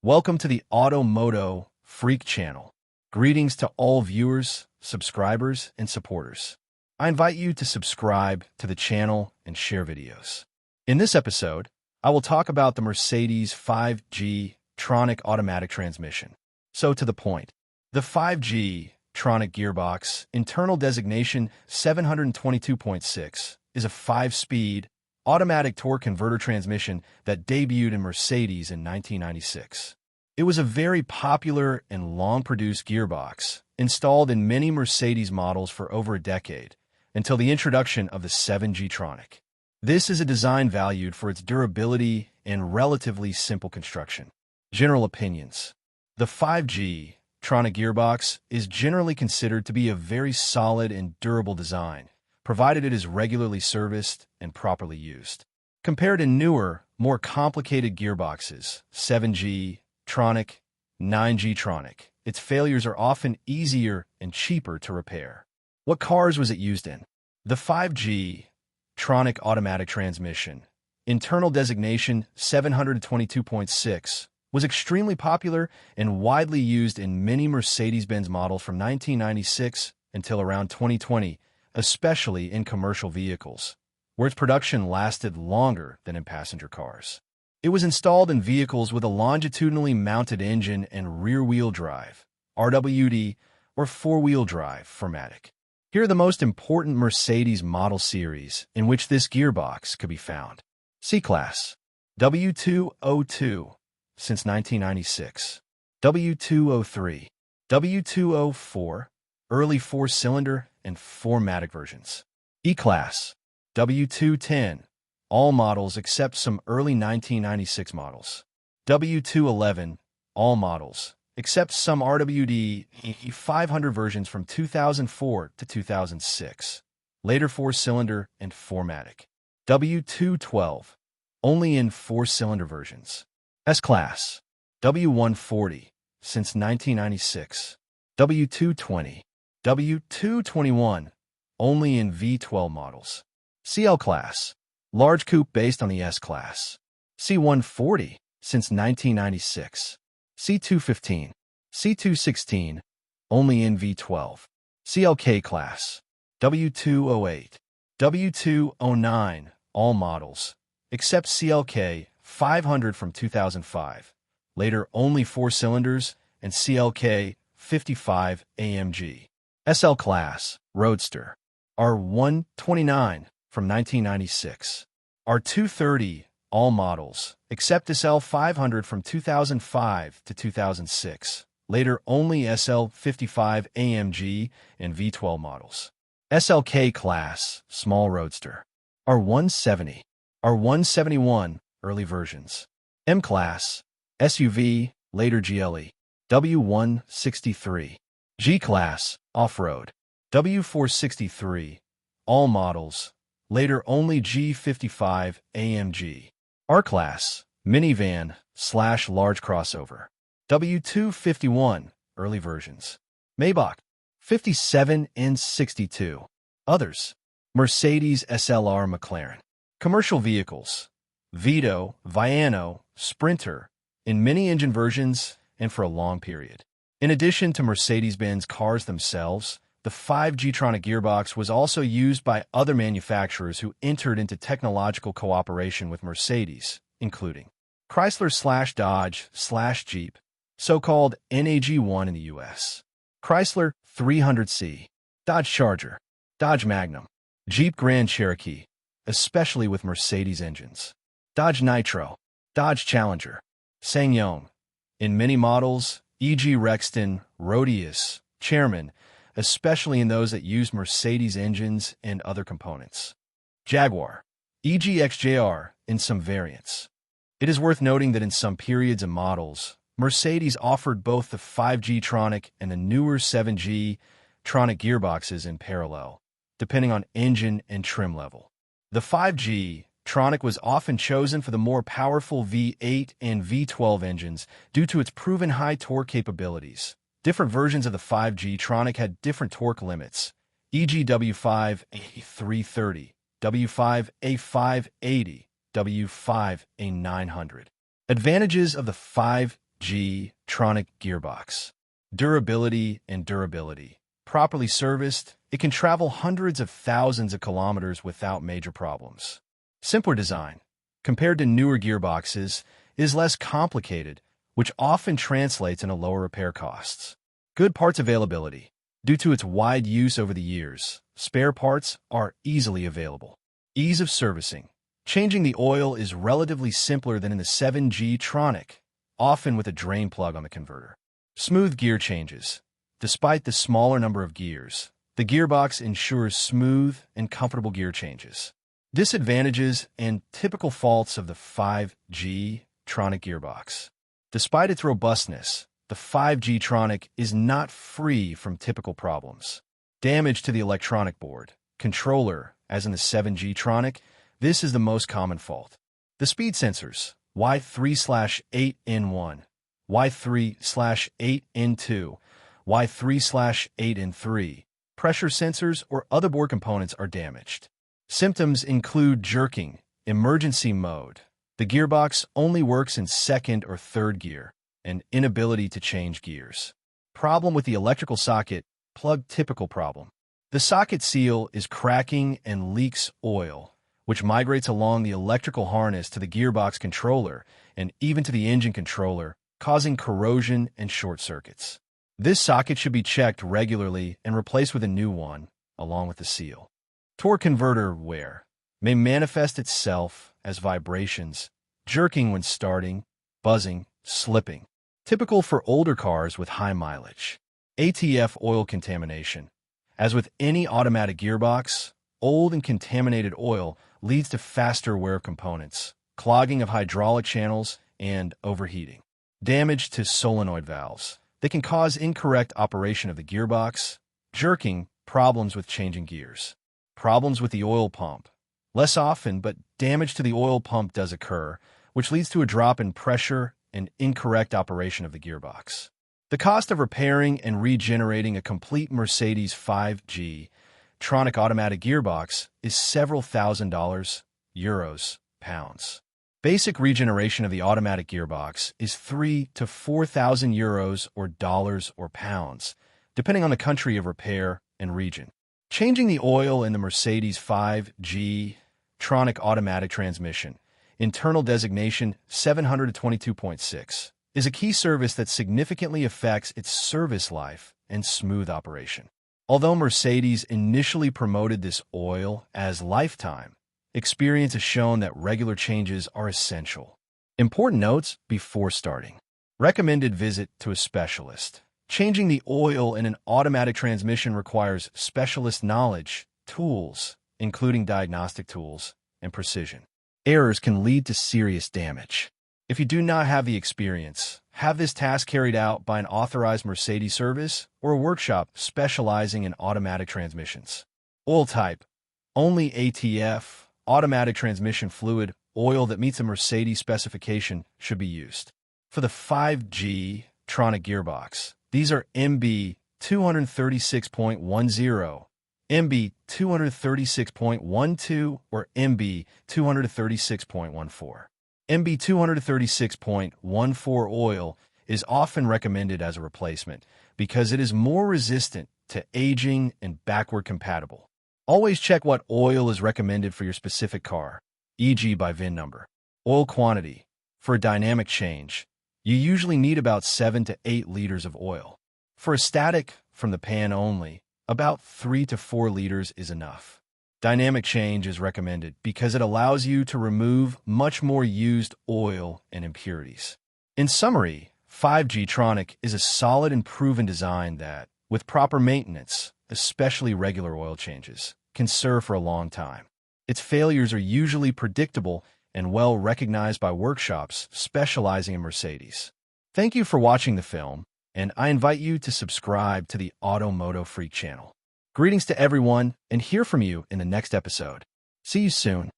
Welcome to the MOTO Freak channel. Greetings to all viewers, subscribers, and supporters. I invite you to subscribe to the channel and share videos. In this episode, I will talk about the Mercedes 5G-TRONIC automatic transmission. So to the point, the 5G-TRONIC gearbox, internal designation 722.6, is a 5-speed, automatic torque converter transmission that debuted in Mercedes in 1996. It was a very popular and long-produced gearbox, installed in many Mercedes models for over a decade, until the introduction of the 5G-TRONIC. This is a design valued for its durability and relatively simple construction. General opinions. The 5G-TRONIC gearbox is generally considered to be a very solid and durable design, provided it is regularly serviced and properly used. Compared to newer, more complicated gearboxes, 7G-TRONIC, 9G-TRONIC, its failures are often easier and cheaper to repair. What cars was it used in? The 5G-TRONIC automatic transmission, internal designation 722.6, was extremely popular and widely used in many Mercedes-Benz models from 1996 until around 2020, especially in commercial vehicles, where its production lasted longer than in passenger cars. It was installed in vehicles with a longitudinally mounted engine and rear-wheel drive, RWD, or four-wheel drive, formatic. Here are the most important Mercedes model series in which this gearbox could be found. C-Class, W202, since 1996, W203, W204, early four-cylinder and 4MATIC versions. E-Class, W210, all models except some early 1996 models. W211, all models, except some RWD 500 versions from 2004 to 2006, later four-cylinder and 4MATIC. W212, only in four-cylinder versions. S-Class, W140, since 1996. W220, W221, only in V12 models. CL-Class, large coupe based on the S-Class. C140, since 1996. C215, C216, only in V12. CLK-Class, W208, W209, all models, except CLK 500 from 2005, later only four cylinders, and CLK 55 AMG. SL-Class, Roadster, R129 from 1996. R230, all models, except SL 500 from 2005 to 2006, later only SL 55 AMG and V12 models. SLK-Class, Small Roadster, R170, R171, early versions. M-Class, SUV, later GLE, W163. G-Class, Off-Road, W463, all models, later only G55 AMG. R-Class, Minivan / large crossover, W251, early versions. Maybach, 57 and 62. Others, Mercedes SLR McLaren. Commercial vehicles, Vito, Viano, Sprinter, in many engine versions and for a long period. In addition to Mercedes-Benz cars themselves, the 5G-TRONIC gearbox was also used by other manufacturers who entered into technological cooperation with Mercedes, including Chrysler/Dodge/Jeep, so-called NAG1 in the U.S., Chrysler 300C, Dodge Charger, Dodge Magnum, Jeep Grand Cherokee, especially with Mercedes engines, Dodge Nitro, Dodge Challenger, SsangYong, in many models, e.g. Rexton, Rodius, Chairman, especially in those that use Mercedes engines and other components. Jaguar, e.g. XJR, in some variants. It is worth noting that in some periods and models, Mercedes offered both the 5G-TRONIC and the newer 7G-TRONIC gearboxes in parallel, depending on engine and trim level. The 5G-TRONIC was often chosen for the more powerful V8 and V12 engines due to its proven high torque capabilities. Different versions of the 5G-TRONIC had different torque limits, e.g. W5A330, W5A580, W5A900. Advantages of the 5 5G-TRONIC gearbox. Durability and durability. Properly serviced, it can travel hundreds of thousands of kilometers without major problems. Simpler design. Compared to newer gearboxes, it is less complicated, which often translates into lower repair costs. Good parts availability. Due to its wide use over the years, spare parts are easily available. Ease of servicing. Changing the oil is relatively simpler than in the 5G-TRONIC, often with a drain plug on the converter. Smooth gear changes. Despite the smaller number of gears, the gearbox ensures smooth and comfortable gear changes. Disadvantages and typical faults of the 5G-TRONIC gearbox. Despite its robustness, the 5G-TRONIC is not free from typical problems. Damage to the electronic board. Controller, as in the 7G-TRONIC, this is the most common fault. The speed sensors, Y3/8N1, Y3/8N2, Y3/8N3, pressure sensors or other board components are damaged. Symptoms include jerking, emergency mode. The gearbox only works in second or third gear, and inability to change gears. Problem with the electrical socket, plug typical problem. The socket seal is cracking and leaks oil, which migrates along the electrical harness to the gearbox controller and even to the engine controller, causing corrosion and short circuits. This socket should be checked regularly and replaced with a new one, along with the seal. Torque converter wear may manifest itself as vibrations, jerking when starting, buzzing, slipping. Typical for older cars with high mileage. ATF oil contamination. As with any automatic gearbox, old and contaminated oil leads to faster wear of components, clogging of hydraulic channels, and overheating. Damage to solenoid valves. They can cause incorrect operation of the gearbox, jerking, problems with changing gears. Problems with the oil pump. Less often, but damage to the oil pump does occur, which leads to a drop in pressure and incorrect operation of the gearbox. The cost of repairing and regenerating a complete Mercedes 5G-TRONIC automatic gearbox is several $1,000s, euros, pounds. Basic regeneration of the automatic gearbox is 3,000 to 4,000 euros or dollars or pounds, depending on the country of repair and region. Changing the oil in the Mercedes 5G-TRONIC automatic transmission, internal designation 722.6, is a key service that significantly affects its service life and smooth operation. Although Mercedes initially promoted this oil as lifetime, experience has shown that regular changes are essential. Important notes before starting. Recommended visit to a specialist. Changing the oil in an automatic transmission requires specialist knowledge, tools, including diagnostic tools, and precision. Errors can lead to serious damage. If you do not have the experience, have this task carried out by an authorized Mercedes service or a workshop specializing in automatic transmissions. Oil type. Only ATF, automatic transmission fluid, oil that meets a Mercedes specification should be used. For the 5G-TRONIC gearbox, these are MB 236.10, MB 236.12, or MB 236.14. MB 236.14 oil is often recommended as a replacement because it is more resistant to aging and backward compatible. Always check what oil is recommended for your specific car, e.g. by VIN number. Oil quantity. For a dynamic change, you usually need about 7 to 8 liters of oil. For a static, from the pan only, about 3 to 4 liters is enough. Dynamic change is recommended because it allows you to remove much more used oil and impurities. In summary, 5G-TRONIC is a solid and proven design that, with proper maintenance, especially regular oil changes, can serve for a long time. Its failures are usually predictable and well recognized by workshops specializing in Mercedes. Thank you for watching the film, and I invite you to subscribe to the MOTO Freak channel. Greetings to everyone, and hear from you in the next episode. See you soon.